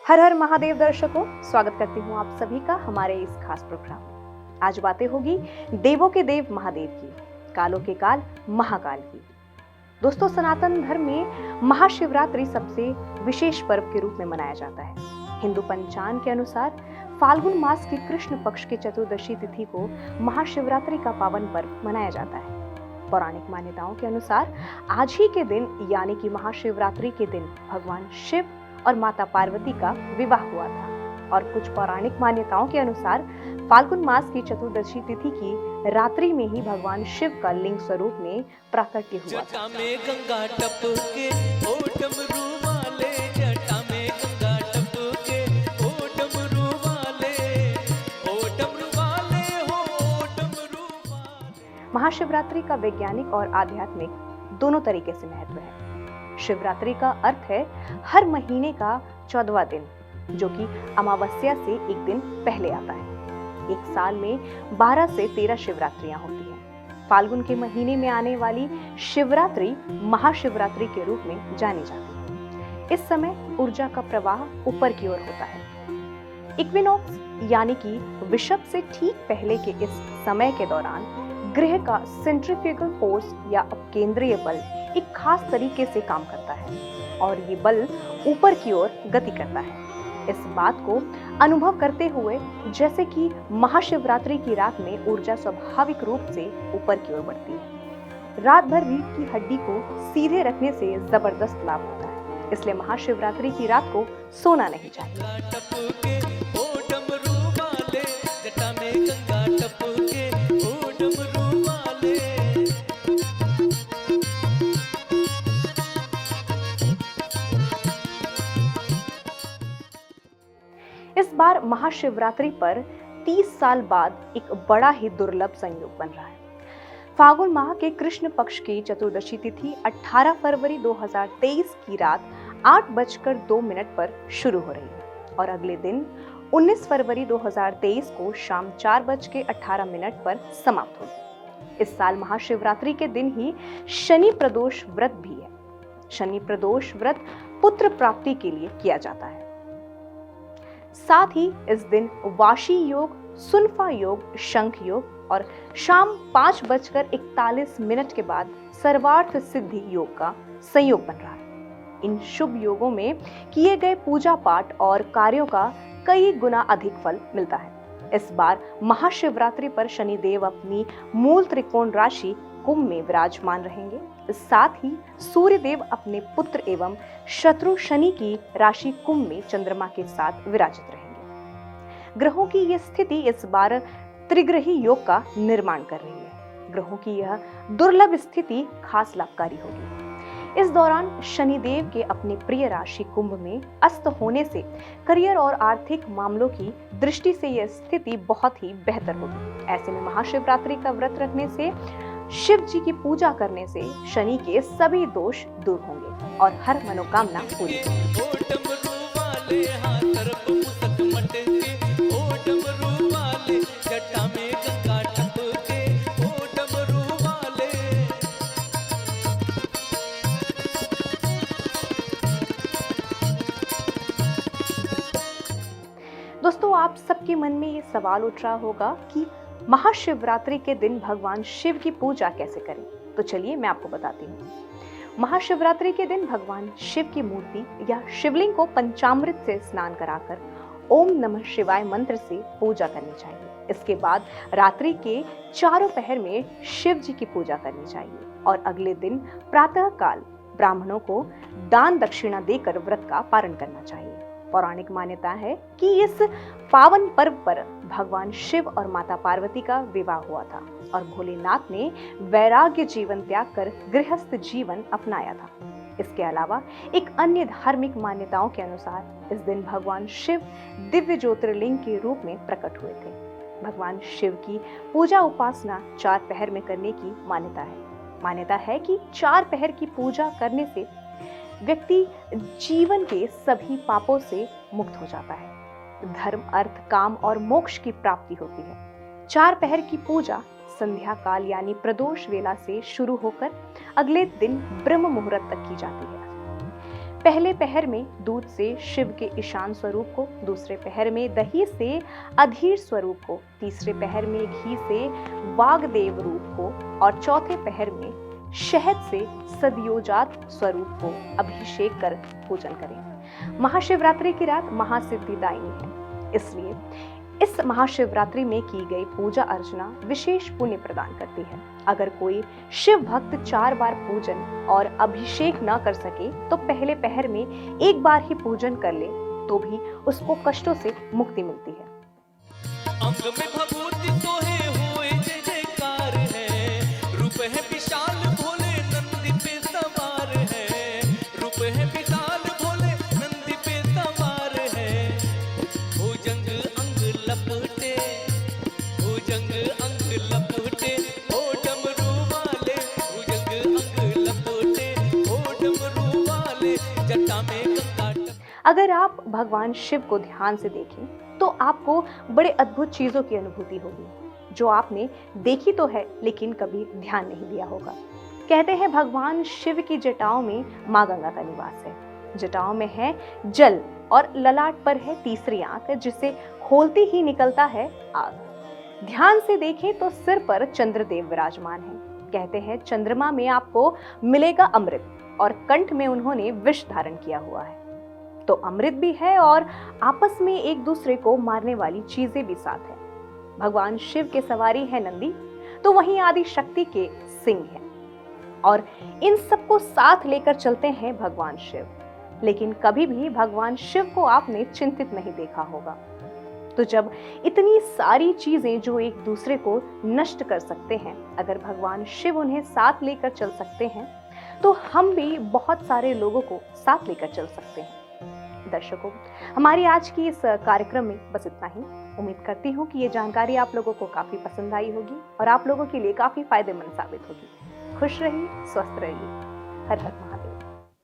हर हर महादेव दर्शकों, स्वागत करती हूँ आप सभी का हमारे इस खास प्रोग्राम में। आज बातें होगी देवों के देव महादेव की, कालों के काल महाकाल की। दोस्तों, सनातन धर्म में महाशिवरात्रि सबसे विशेष पर्व के रूप में मनाया जाता है। हिंदू पंचांग के अनुसार फाल्गुन मास की कृष्ण पक्ष की चतुर्दशी तिथि को महाशिवरात्रि का पावन पर्व मनाया जाता है। पौराणिक मान्यताओं के अनुसार आज ही के दिन यानी कि महाशिवरात्रि के दिन भगवान शिव और माता पार्वती का विवाह हुआ था। और कुछ पौराणिक मान्यताओं के अनुसार फाल्गुन मास की चतुर्दशी तिथि की रात्रि में ही भगवान शिव का लिंग स्वरूप में प्राकट्य हुआ था। महाशिवरात्रि का वैज्ञानिक और आध्यात्मिक दोनों तरीके से महत्व है। शिवरात्रि का अर्थ है हर महीने का 14वां दिन, जो कि अमावस्या से एक दिन पहले आता है। एक साल में 12 से 13 शिवरात्रियां होती हैं। फाल्गुन के महीने में आने वाली शिवरात्रि महाशिवरात्रि के रूप में जानी जाती है। इस समय ऊर्जा का प्रवाह ऊपर की ओर होता है। इक्विनॉक्स यानी कि विषुव से ठीक पहले के इस समय के दौरान ग्रह का सेंट्रीफ्यूगल फोर्स या अपकेंद्रीय बल एक खास तरीके से काम करता है और ये बल ऊपर की ओर गति करता है। इस बात को अनुभव करते हुए जैसे कि महाशिवरात्रि की रात में ऊर्जा स्वाभाविक रूप से ऊपर की ओर बढ़ती है। रात भर रीढ़ की हड्डी को सीधे रखने से जबरदस्त लाभ होता है, इसलिए महाशिवरात्रि की रात को सोना नहीं चाहिए। इस बार महाशिवरात्रि पर 30 साल बाद एक बड़ा ही दुर्लभ संयोग बन रहा है। फाल्गुन माह के कृष्ण पक्ष की चतुर्दशी तिथि 18 फरवरी 2023 की रात 8:02 पर शुरू हो रही है और अगले दिन 19 फरवरी 2023 को शाम 4:18 पर समाप्त होगी। इस साल महाशिवरात्रि के दिन ही शनि प्रदोष व्रत भी है। शनि प्रदोष व्रत पुत्र प्राप्ति के लिए किया जाता है। साथ ही इस दिन वाशी योग, सुनफा योग, शंख योग और शाम 5:41 के बाद सर्वार्थ सिद्धि योग का संयोग बन रहा है। इन शुभ योगों में किए गए पूजा पाठ और कार्यों का कई गुना अधिक फल मिलता है। इस बार महाशिवरात्रि पर शनिदेव अपनी मूल त्रिकोण राशि कुंभ में विराजमान रहेंगे। साथ ही सूर्य देव अपने पुत्र एवं शत्रु शनि की राशि कुंभ में चंद्रमा के साथ विराजित रहेंगे। ग्रहों की यह स्थिति इस बार त्रिग्रही योग का निर्माण कर रही है। ग्रहों की यह दुर्लभ स्थिति खास लाभकारी होगी। इस दौरान शनिदेव के अपने प्रिय राशि कुंभ में अस्त होने से करियर और आर्थिक मामलों की दृष्टि से यह स्थिति बहुत ही बेहतर होगी। ऐसे में महाशिवरात्रि का व्रत रखने से, शिव जी की पूजा करने से शनि के सभी दोष दूर होंगे और हर मनोकामना पूरी होगी। दोस्तों, आप सबके मन में ये सवाल उठ रहा होगा कि महाशिवरात्रि के दिन भगवान शिव की पूजा कैसे करें। तो चलिए मैं आपको बताती हूँ। महाशिवरात्रि के दिन भगवान शिव की मूर्ति या शिवलिंग को पंचामृत से स्नान कराकर ओम नमः शिवाय मंत्र से पूजा करनी चाहिए। इसके बाद रात्रि के चारों पहर में शिव जी की पूजा करनी चाहिए और अगले दिन प्रातः काल ब्राह्मणों को दान दक्षिणा देकर व्रत का पारण करना चाहिए। पौराणिक मान्यता है कि इस पावन पर्व पर भगवान शिव और माता पार्वती का विवाह हुआ था और भोलेनाथ ने वैराग्य जीवन त्याग कर गृहस्थ जीवन अपनाया था। इसके अलावा एक अन्य धार्मिक मान्यताओं के अनुसार इस दिन भगवान शिव दिव्य ज्योतिर्लिंग के रूप में प्रकट हुए थे। भगवान शिव की पूजा उपासना 4 पहर में करने की मान्यता है कि 4 पहर की पूजा करने से व्यक्ति जीवन के सभी पापों से मुक्त हो जाता है। धर्म, अर्थ, काम और मोक्ष की प्राप्ति होती है। 4 पहर की पूजा संध्या काल यानी प्रदोष वेला से शुरू होकर अगले दिन ब्रह्म मुहूर्त तक की जाती है। पहले पहर में दूध से शिव के ईशान स्वरूप को, दूसरे पहर में दही से अधीर स्वरूप को, तीसरे पहर में घी से वागदेव रूप को और चौथे पहर में शहद से सद्योजात स्वरूप को अभिषेक कर पूजन करें। महाशिवरात्रि की रात महासिद्धिदायिनी है, इसलिए इस महाशिवरात्रि में की गई पूजा अर्चना विशेष पुण्य प्रदान करती है। अगर कोई शिव भक्त 4 बार पूजन और अभिषेक न कर सके तो पहले पहर में 1 बार ही पूजन कर ले तो भी उसको कष्टों से मुक्ति मिलती है। अंग में भभूति सोहे हुए जय जयकार है, रूप है विशाल भोले नंदी पे सवार है, रूप है विशाल भोले नंदी पे सवार है। भुजंग अंग लपटे, भुजंग अंग लपटे, ओ डमरू वाले, भुजंग अंग लपटे, ओ डमरू वाले, जटा में गंगा। अगर आप भगवान शिव को ध्यान से देखें तो आपको बड़े अद्भुत चीजों की अनुभूति होगी जो आपने देखी तो है लेकिन कभी ध्यान नहीं दिया होगा। कहते हैं भगवान शिव की जटाओं में माँ गंगा का निवास है। जटाओं में है जल और ललाट पर है तीसरी आंख जिसे खोलते ही निकलता है आग। ध्यान से देखें तो सिर पर चंद्रदेव विराजमान है। कहते हैं चंद्रमा में आपको मिलेगा अमृत और कंठ में उन्होंने विष धारण किया हुआ है, तो अमृत भी है और आपस में एक दूसरे को मारने वाली चीजें भी साथ है। भगवान शिव के सवारी है नंदी, तो वहीं आदि शक्ति के सिंह है और इन सबको साथ लेकर चलते हैं भगवान शिव। लेकिन कभी भी भगवान शिव को आपने चिंतित नहीं देखा होगा। तो जब इतनी सारी चीजें जो एक दूसरे को नष्ट कर सकते हैं, अगर भगवान शिव उन्हें साथ लेकर चल सकते हैं तो हम भी बहुत सारे लोगों को साथ लेकर चल सकते हैं। दर्शकों, हमारी आज की इस कार्यक्रम में बस इतना ही। उम्मीद करती हूँ कि ये जानकारी आप लोगों को काफी पसंद आई होगी और आप लोगों के लिए काफी फायदेमंद साबित होगी। खुश रहिए, स्वस्थ रहिए। हर हर महादेव।